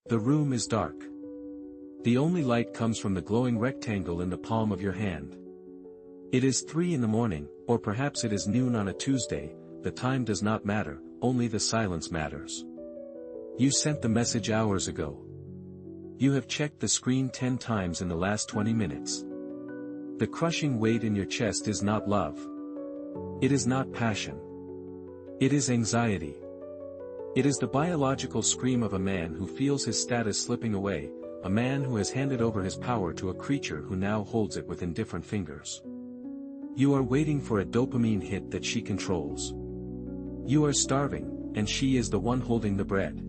The room is dark. The only light comes from the glowing rectangle in the palm of your hand. It is 3 in the morning, or perhaps it is noon on a Tuesday. The time does not matter, only the silence matters. You sent the message hours ago. You have checked the screen 10 times in the last 20 minutes. The crushing weight in your chest is not love. It is not passion. It is anxiety. It is the biological scream of a man who feels his status slipping away, a man who has handed over his power to a creature who now holds it with indifferent fingers. You are waiting for a dopamine hit that she controls. You are starving, and she is the one holding the bread.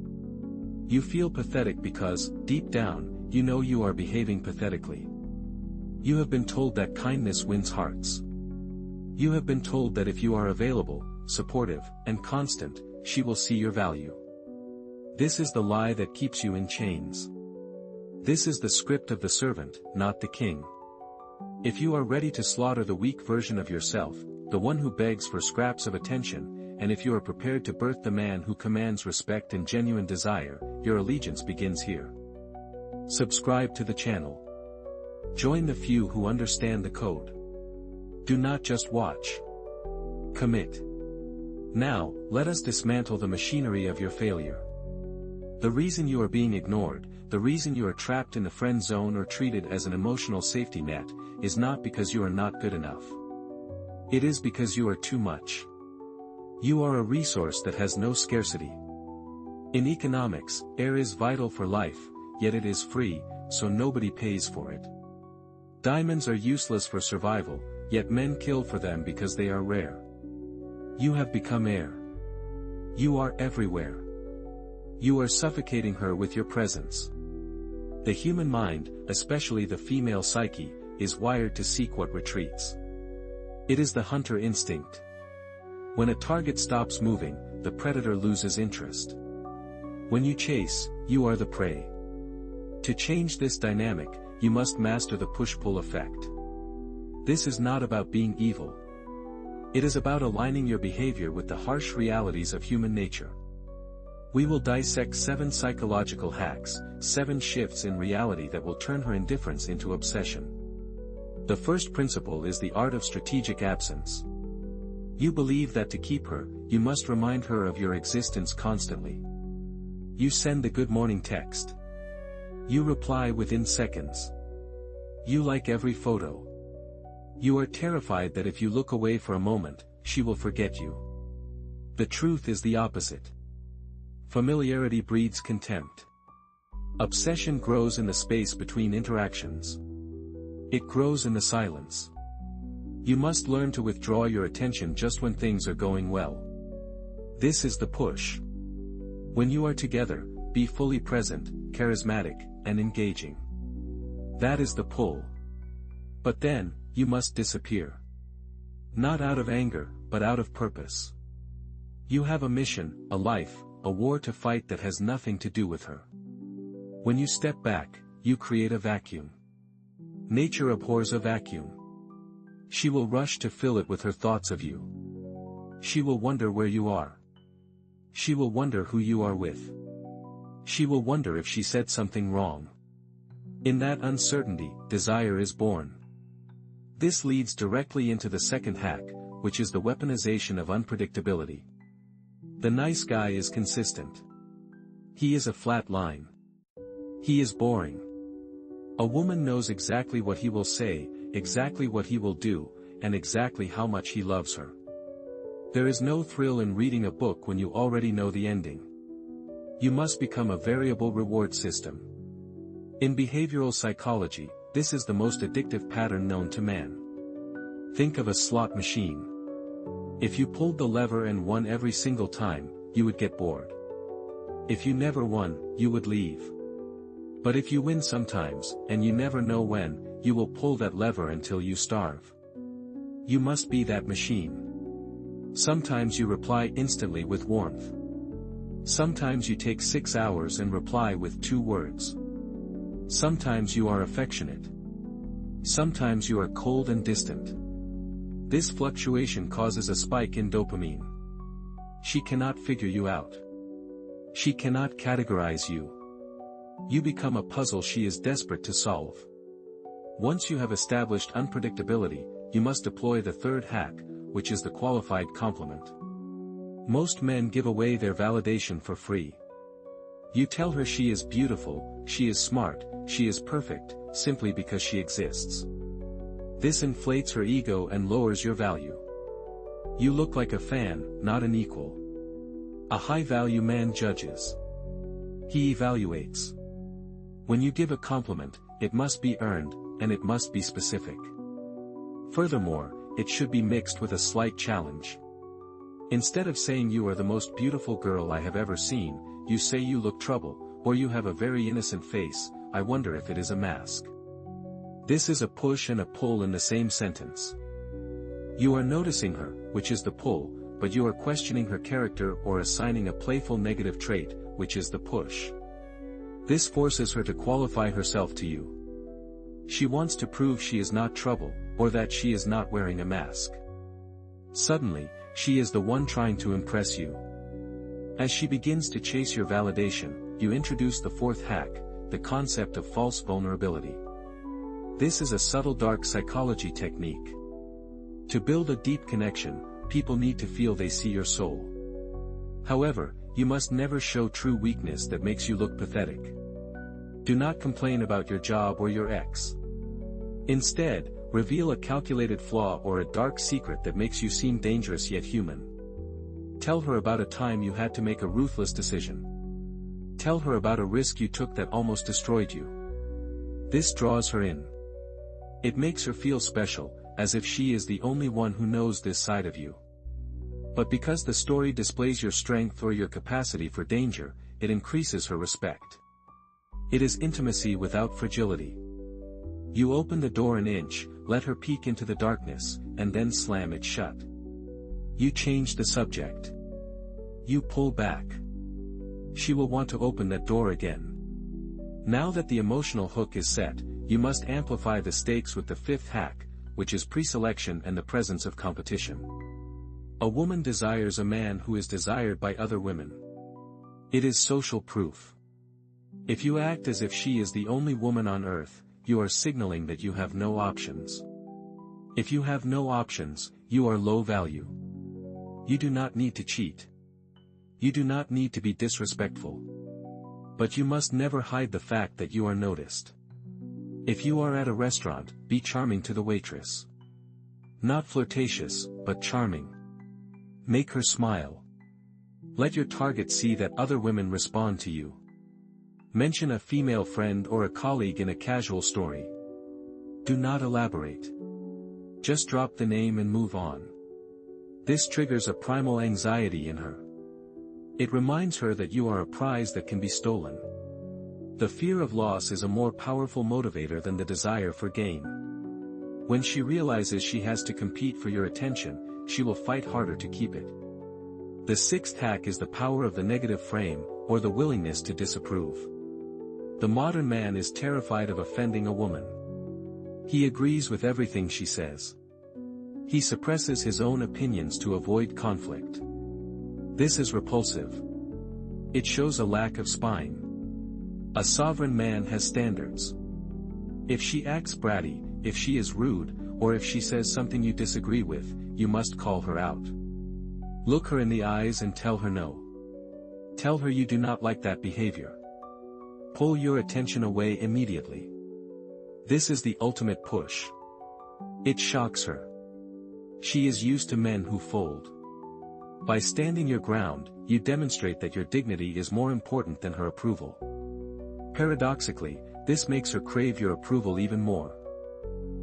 You feel pathetic because, deep down, you know you are behaving pathetically. You have been told that kindness wins hearts. You have been told that if you are available, supportive, and constant, she will see your value. This is the lie that keeps you in chains. This is the script of the servant, not the king. If you are ready to slaughter the weak version of yourself, the one who begs for scraps of attention, and if you are prepared to birth the man who commands respect and genuine desire, your allegiance begins here. Subscribe to the channel. Join the few who understand the code. Do not just watch. Commit. Now, let us dismantle the machinery of your failure. The reason you are being ignored, the reason you are trapped in the friend zone or treated as an emotional safety net, is not because you are not good enough. It is because you are too much. You are a resource that has no scarcity. In economics, air is vital for life, yet it is free, so nobody pays for it. Diamonds are useless for survival, yet men kill for them because they are rare. You have become air. You are everywhere. You are suffocating her with your presence. The human mind, especially the female psyche, is wired to seek what retreats. It is the hunter instinct. When a target stops moving, the predator loses interest. When you chase, you are the prey. To change this dynamic, you must master the push-pull effect. This is not about being evil. It is about aligning your behavior with the harsh realities of human nature. We will dissect 7 psychological hacks, 7 shifts in reality that will turn her indifference into obsession. The first principle is the art of strategic absence. You believe that to keep her, you must remind her of your existence constantly. You send the good morning text. You reply within seconds. You like every photo. You are terrified that if you look away for a moment, she will forget you. The truth is the opposite. Familiarity breeds contempt. Obsession grows in the space between interactions. It grows in the silence. You must learn to withdraw your attention just when things are going well. This is the push. When you are together, be fully present, charismatic, and engaging. That is the pull. But then, you must disappear. Not out of anger, but out of purpose. You have a mission, a life, a war to fight that has nothing to do with her. When you step back, you create a vacuum. Nature abhors a vacuum. She will rush to fill it with her thoughts of you. She will wonder where you are. She will wonder who you are with. She will wonder if she said something wrong. In that uncertainty, desire is born. This leads directly into the second hack, which is the weaponization of unpredictability. The nice guy is consistent. He is a flat line. He is boring. A woman knows exactly what he will say, exactly what he will do, and exactly how much he loves her. There is no thrill in reading a book when you already know the ending. You must become a variable reward system. In behavioral psychology, this is the most addictive pattern known to man. Think of a slot machine. If you pulled the lever and won every single time, you would get bored. If you never won, you would leave. But if you win sometimes, and you never know when, you will pull that lever until you starve. You must be that machine. Sometimes you reply instantly with warmth. Sometimes you take 6 hours and reply with 2 words. Sometimes you are affectionate. Sometimes you are cold and distant. This fluctuation causes a spike in dopamine. She cannot figure you out. She cannot categorize you. You become a puzzle she is desperate to solve. Once you have established unpredictability, you must deploy the third hack, which is the qualified compliment. Most men give away their validation for free. You tell her she is beautiful, she is smart, she is perfect, simply because she exists. This inflates her ego and lowers your value. You look like a fan, not an equal. A high-value man judges. He evaluates. When you give a compliment, it must be earned, and it must be specific. Furthermore, it should be mixed with a slight challenge. Instead of saying you are the most beautiful girl I have ever seen, you say you look trouble, or you have a very innocent face, I wonder if it is a mask. This is a push and a pull in the same sentence. You are noticing her, which is the pull, but you are questioning her character or assigning a playful negative trait, which is the push. This forces her to qualify herself to you. She wants to prove she is not trouble, or that she is not wearing a mask. Suddenly, she is the one trying to impress you. As she begins to chase your validation, you introduce the fourth hack, the concept of false vulnerability. This is a subtle dark psychology technique. To build a deep connection, people need to feel they see your soul. However, you must never show true weakness that makes you look pathetic. Do not complain about your job or your ex. Instead, reveal a calculated flaw or a dark secret that makes you seem dangerous yet human. Tell her about a time you had to make a ruthless decision. Tell her about a risk you took that almost destroyed you. This draws her in. It makes her feel special, as if she is the only one who knows this side of you. But because the story displays your strength or your capacity for danger, it increases her respect. It is intimacy without fragility. You open the door an inch, let her peek into the darkness, and then slam it shut. You change the subject. You pull back. She will want to open that door again. Now that the emotional hook is set, you must amplify the stakes with the fifth hack, which is pre-selection and the presence of competition. A woman desires a man who is desired by other women. It is social proof. If you act as if she is the only woman on earth, you are signaling that you have no options. If you have no options, you are low value. You do not need to cheat. You do not need to be disrespectful. But you must never hide the fact that you are noticed. If you are at a restaurant, be charming to the waitress. Not flirtatious, but charming. Make her smile. Let your target see that other women respond to you. Mention a female friend or a colleague in a casual story. Do not elaborate. Just drop the name and move on. This triggers a primal anxiety in her. It reminds her that you are a prize that can be stolen. The fear of loss is a more powerful motivator than the desire for gain. When she realizes she has to compete for your attention, she will fight harder to keep it. The sixth hack is the power of the negative frame, or the willingness to disapprove. The modern man is terrified of offending a woman. He agrees with everything she says. He suppresses his own opinions to avoid conflict. This is repulsive. It shows a lack of spine. A sovereign man has standards. If she acts bratty, if she is rude, or if she says something you disagree with, you must call her out. Look her in the eyes and tell her no. Tell her you do not like that behavior. Pull your attention away immediately. This is the ultimate push. It shocks her. She is used to men who fold. By standing your ground, you demonstrate that your dignity is more important than her approval. Paradoxically, this makes her crave your approval even more.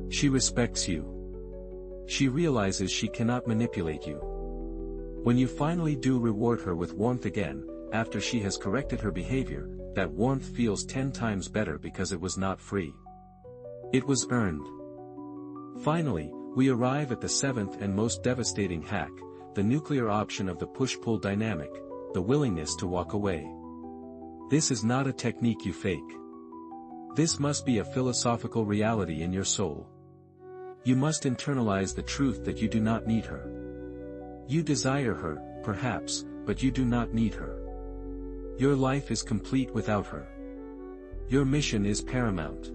She respects you. She realizes she cannot manipulate you. When you finally do reward her with warmth again, after she has corrected her behavior, that warmth feels 10 times better because it was not free. It was earned. Finally, we arrive at the seventh and most devastating hack, the nuclear option of the push-pull dynamic, the willingness to walk away. This is not a technique you fake. This must be a philosophical reality in your soul. You must internalize the truth that you do not need her. You desire her, perhaps, but you do not need her. Your life is complete without her. Your mission is paramount.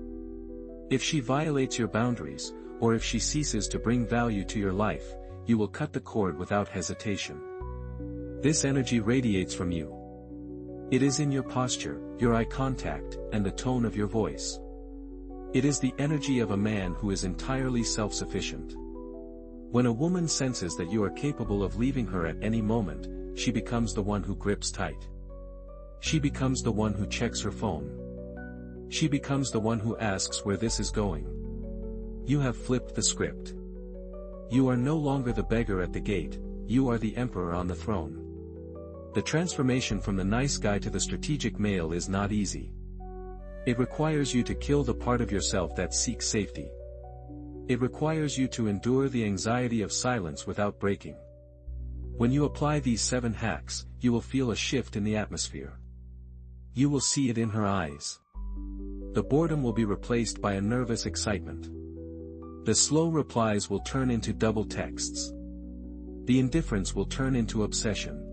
If she violates your boundaries, or if she ceases to bring value to your life, you will cut the cord without hesitation. This energy radiates from you. It is in your posture, your eye contact, and the tone of your voice. It is the energy of a man who is entirely self-sufficient. When a woman senses that you are capable of leaving her at any moment, she becomes the one who grips tight. She becomes the one who checks her phone. She becomes the one who asks where this is going. You have flipped the script. You are no longer the beggar at the gate, you are the emperor on the throne. The transformation from the nice guy to the strategic male is not easy. It requires you to kill the part of yourself that seeks safety. It requires you to endure the anxiety of silence without breaking. When you apply these 7 hacks, you will feel a shift in the atmosphere. You will see it in her eyes. The boredom will be replaced by a nervous excitement. The slow replies will turn into double texts. The indifference will turn into obsession.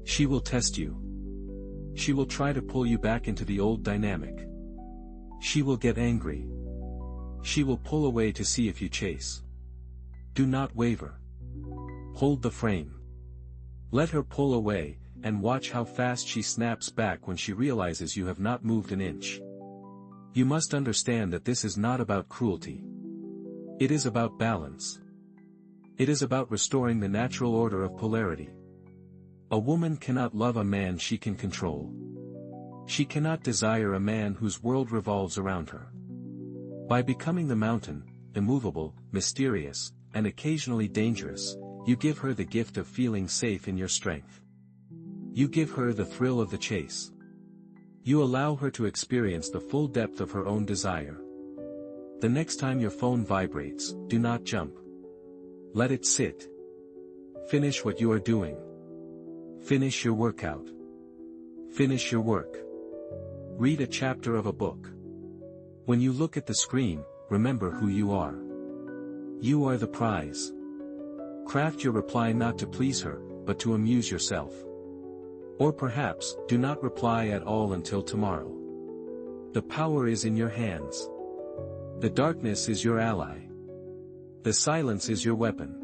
She will test you. She will try to pull you back into the old dynamic. She will get angry. She will pull away to see if you chase. Do not waver. Hold the frame. Let her pull away, and watch how fast she snaps back when she realizes you have not moved an inch. You must understand that this is not about cruelty. It is about balance. It is about restoring the natural order of polarity. A woman cannot love a man she can control. She cannot desire a man whose world revolves around her. By becoming the mountain, immovable, mysterious, and occasionally dangerous, you give her the gift of feeling safe in your strength. You give her the thrill of the chase. You allow her to experience the full depth of her own desire. The next time your phone vibrates, do not jump. Let it sit. Finish what you are doing. Finish your workout. Finish your work. Read a chapter of a book. When you look at the screen, remember who you are. You are the prize. Craft your reply not to please her, but to amuse yourself. Or perhaps, do not reply at all until tomorrow. The power is in your hands. The darkness is your ally. The silence is your weapon.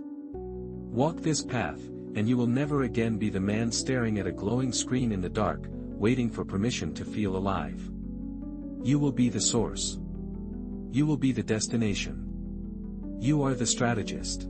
Walk this path, and you will never again be the man staring at a glowing screen in the dark, waiting for permission to feel alive. You will be the source. You will be the destination. You are the strategist.